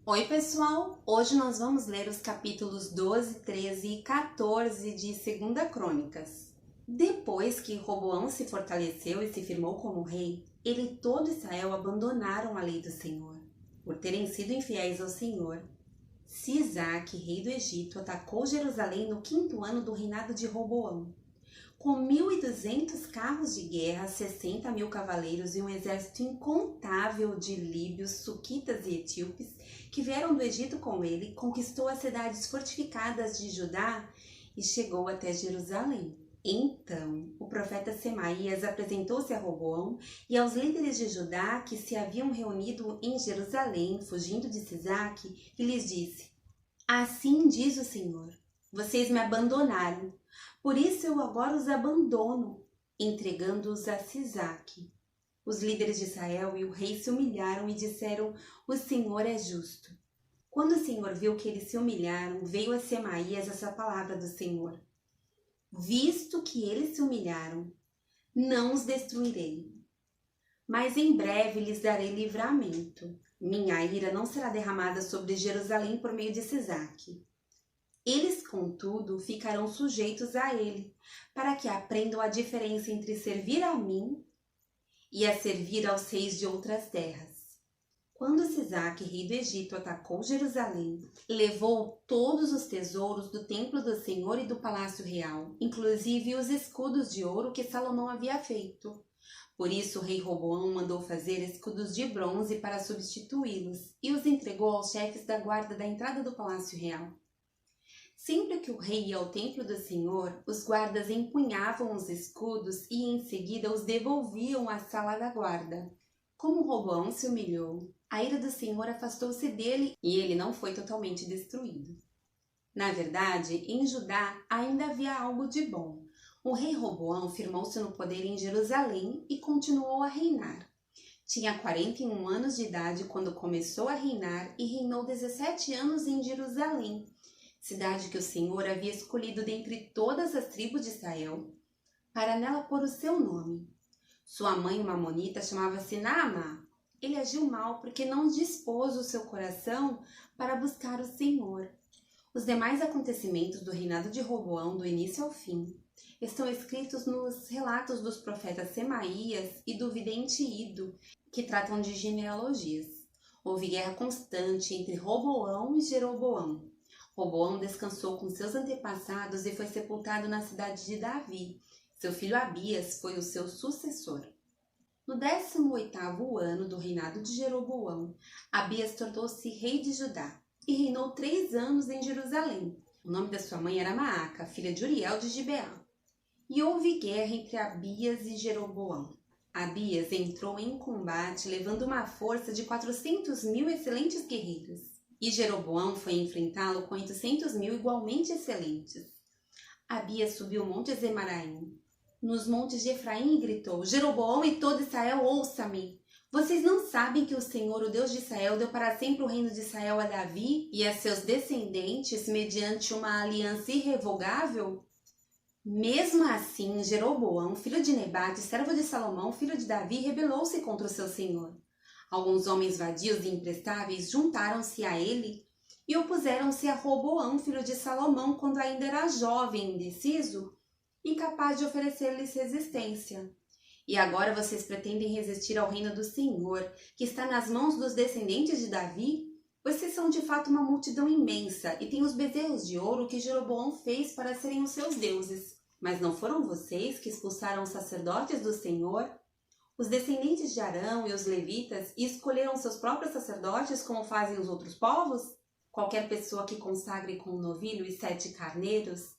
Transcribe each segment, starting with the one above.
Oi pessoal, hoje nós vamos ler os capítulos 12, 13 e 14 de 2 Crônicas. Depois que Roboão se fortaleceu e se firmou como rei, ele e todo Israel abandonaram a lei do Senhor. Por terem sido infiéis ao Senhor, Sisaque, rei do Egito, atacou Jerusalém no 5º ano do reinado de Roboão. Com 1.200 carros de guerra, 60.000 cavaleiros e um exército incontável de líbios, suquitas e etíopes que vieram do Egito com ele, conquistou as cidades fortificadas de Judá e chegou até Jerusalém. Então, o profeta Semaías apresentou-se a Roboão e aos líderes de Judá que se haviam reunido em Jerusalém, fugindo de Sisaque, e lhes disse: Assim diz o Senhor, vocês me abandonaram. Por isso eu agora os abandono, entregando-os a Sisaque. Os líderes de Israel e o rei se humilharam e disseram: O Senhor é justo. Quando o Senhor viu que eles se humilharam, veio a Semaías essa palavra do Senhor: Visto que eles se humilharam, não os destruirei. Mas em breve lhes darei livramento. Minha ira não será derramada sobre Jerusalém por meio de Sisaque. Eles, contudo, ficarão sujeitos a ele, para que aprendam a diferença entre servir a mim e a servir aos reis de outras terras. Quando Sisaque, rei do Egito, atacou Jerusalém, levou todos os tesouros do templo do Senhor e do palácio real, inclusive os escudos de ouro que Salomão havia feito. Por isso o rei Roboão mandou fazer escudos de bronze para substituí-los e os entregou aos chefes da guarda da entrada do palácio real. Sempre que o rei ia ao templo do Senhor, os guardas empunhavam os escudos e em seguida os devolviam à sala da guarda. Como Roboão se humilhou, a ira do Senhor afastou-se dele e ele não foi totalmente destruído. Na verdade, em Judá ainda havia algo de bom. O rei Roboão firmou-se no poder em Jerusalém e continuou a reinar. Tinha 41 anos de idade quando começou a reinar e reinou 17 anos em Jerusalém, cidade que o Senhor havia escolhido dentre todas as tribos de Israel, para nela pôr o seu nome. Sua mãe, uma amonita, chamava-se Naamá. Ele agiu mal porque não dispôs o seu coração para buscar o Senhor. Os demais acontecimentos do reinado de Roboão, do início ao fim, estão escritos nos relatos dos profetas Semaías e do vidente Ido, que tratam de genealogias. Houve guerra constante entre Roboão e Jeroboão. Roboão descansou com seus antepassados e foi sepultado na cidade de Davi. Seu filho Abias foi o seu sucessor. No 18º ano do reinado de Jeroboão, Abias tornou-se rei de Judá e reinou 3 anos em Jerusalém. O nome da sua mãe era Maaca, filha de Uriel de Gibeá. E houve guerra entre Abias e Jeroboão. Abias entrou em combate levando uma força de 400.000 excelentes guerreiros. E Jeroboão foi enfrentá-lo com 800.000 igualmente excelentes. Abias subiu o monte Zemaraim, nos montes de Efraim, e gritou: Jeroboão e todo Israel, ouça-me! Vocês não sabem que o Senhor, o Deus de Israel, deu para sempre o reino de Israel a Davi e a seus descendentes mediante uma aliança irrevogável? Mesmo assim, Jeroboão, filho de Nebate, servo de Salomão, filho de Davi, rebelou-se contra o seu senhor. Alguns homens vadios e imprestáveis juntaram-se a ele e opuseram-se a Roboão, filho de Salomão, quando ainda era jovem, indeciso, incapaz de oferecer-lhes resistência. E agora vocês pretendem resistir ao reino do Senhor, que está nas mãos dos descendentes de Davi? Vocês são de fato uma multidão imensa e têm os bezerros de ouro que Jeroboão fez para serem os seus deuses. Mas não foram vocês que expulsaram os sacerdotes do Senhor? Os descendentes de Arão e os levitas escolheram seus próprios sacerdotes como fazem os outros povos? Qualquer pessoa que consagre com um novilho e 7 carneiros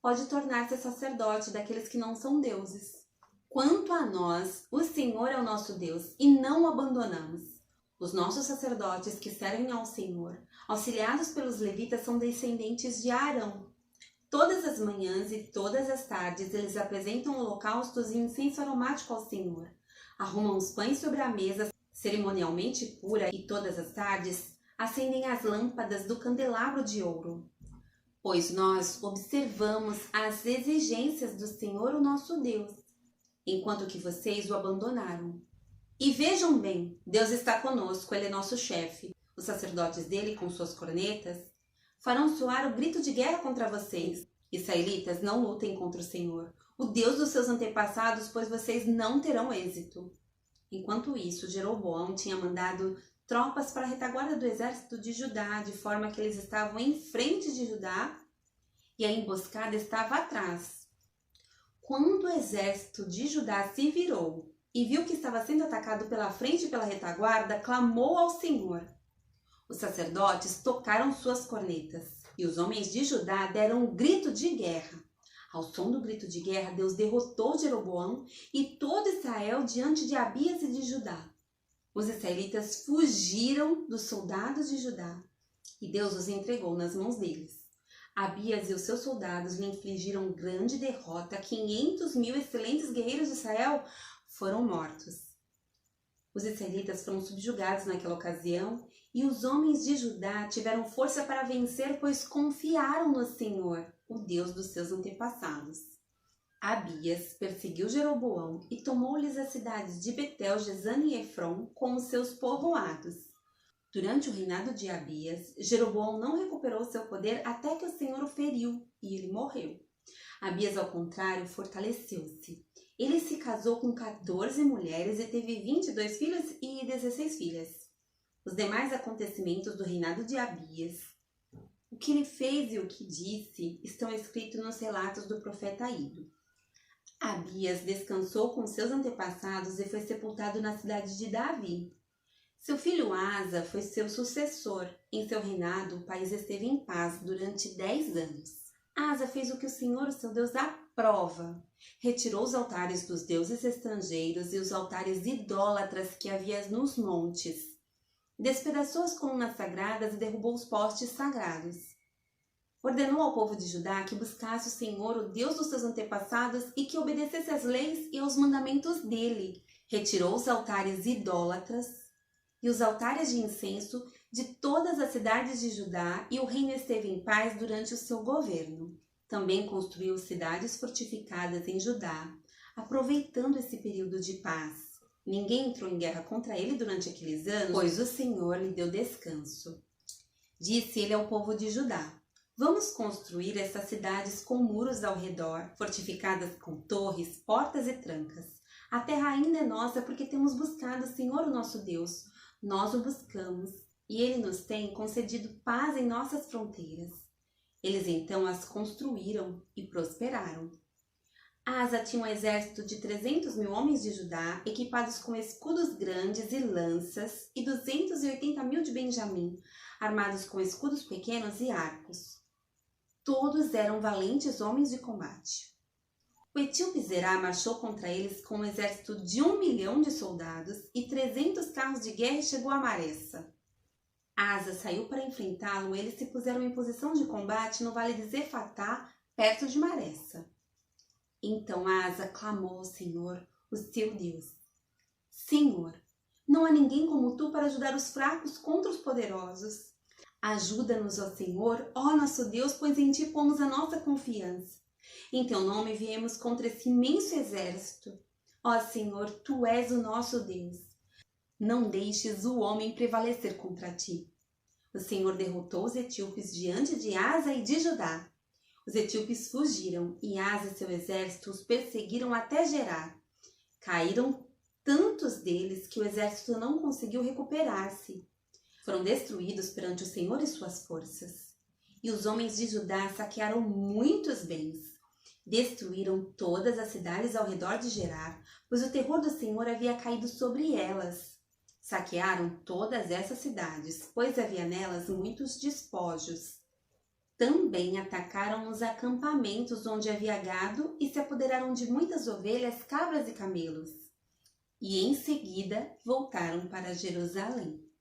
pode tornar-se sacerdote daqueles que não são deuses. Quanto a nós, o Senhor é o nosso Deus e não o abandonamos. Os nossos sacerdotes que servem ao Senhor, auxiliados pelos levitas, são descendentes de Arão. Todas as manhãs e todas as tardes eles apresentam holocaustos e incenso aromático ao Senhor. Arrumam os pães sobre a mesa cerimonialmente pura e todas as tardes acendem as lâmpadas do candelabro de ouro. Pois nós observamos as exigências do Senhor, o nosso Deus, enquanto que vocês o abandonaram. E vejam bem, Deus está conosco, Ele é nosso chefe. Os sacerdotes dele, com suas cornetas, farão soar o grito de guerra contra vocês. Israelitas, não lutem contra o Senhor, o Deus dos seus antepassados, pois vocês não terão êxito. Enquanto isso, Jeroboão tinha mandado tropas para a retaguarda do exército de Judá, de forma que eles estavam em frente de Judá e a emboscada estava atrás. Quando o exército de Judá se virou e viu que estava sendo atacado pela frente e pela retaguarda, clamou ao Senhor. Os sacerdotes tocaram suas cornetas e os homens de Judá deram um grito de guerra. Ao som do grito de guerra, Deus derrotou Jeroboão e todo Israel diante de Abias e de Judá. Os israelitas fugiram dos soldados de Judá e Deus os entregou nas mãos deles. Abias e os seus soldados lhe infligiram grande derrota. 500.000 excelentes guerreiros de Israel foram mortos. Os israelitas foram subjugados naquela ocasião e os homens de Judá tiveram força para vencer, pois confiaram no Senhor, o Deus dos seus antepassados. Abias perseguiu Jeroboão e tomou-lhes as cidades de Betel, Gesane e Efron com os seus povoados. Durante o reinado de Abias, Jeroboão não recuperou seu poder até que o Senhor o feriu e ele morreu. Abias, ao contrário, fortaleceu-se. Ele se casou com 14 mulheres e teve 22 filhos e 16 filhas. Os demais acontecimentos do reinado de Abias, o que ele fez e o que disse, estão escritos nos relatos do profeta Ido. Abias descansou com seus antepassados e foi sepultado na cidade de Davi. Seu filho Asa foi seu sucessor. Em seu reinado, o país esteve em paz durante 10 anos. Asa fez o que o Senhor, o seu Deus, aprova. Retirou os altares dos deuses estrangeiros e os altares idólatras que havia nos montes. Despedaçou as colunas sagradas e derrubou os postes sagrados. Ordenou ao povo de Judá que buscasse o Senhor, o Deus dos seus antepassados, e que obedecesse às leis e aos mandamentos dele. Retirou os altares idólatras e os altares de incenso de todas as cidades de Judá, e o reino esteve em paz durante o seu governo. Também construiu cidades fortificadas em Judá, aproveitando esse período de paz. Ninguém entrou em guerra contra ele durante aqueles anos, pois o Senhor lhe deu descanso. Disse ele ao povo de Judá: vamos construir essas cidades com muros ao redor, fortificadas com torres, portas e trancas. A terra ainda é nossa porque temos buscado o Senhor, o nosso Deus. Nós o buscamos e ele nos tem concedido paz em nossas fronteiras. Eles então as construíram e prosperaram. Asa tinha um exército de 300.000 homens de Judá, equipados com escudos grandes e lanças, e 280.000 de Benjamim, armados com escudos pequenos e arcos. Todos eram valentes homens de combate. O etíope Zerá marchou contra eles com um exército de 1 milhão de soldados e 300 carros de guerra e chegou a Maressa. Asa saiu para enfrentá-lo e eles se puseram em posição de combate no vale de Zefatá, perto de Maressa. Então Asa clamou ao Senhor, o seu Deus: Senhor, não há ninguém como tu para ajudar os fracos contra os poderosos. Ajuda-nos, ó Senhor, ó nosso Deus, pois em ti pomos a nossa confiança. Em teu nome viemos contra esse imenso exército. Ó Senhor, tu és o nosso Deus. Não deixes o homem prevalecer contra ti. O Senhor derrotou os etíopes diante de Asa e de Judá. Os etíopes fugiram e Asa e seu exército os perseguiram até Gerar. Caíram tantos deles que o exército não conseguiu recuperar-se. Foram destruídos perante o Senhor e suas forças. E os homens de Judá saquearam muitos bens. Destruíram todas as cidades ao redor de Gerar, pois o terror do Senhor havia caído sobre elas. Saquearam todas essas cidades, pois havia nelas muitos despojos. Também atacaram os acampamentos onde havia gado e se apoderaram de muitas ovelhas, cabras e camelos. E em seguida voltaram para Jerusalém.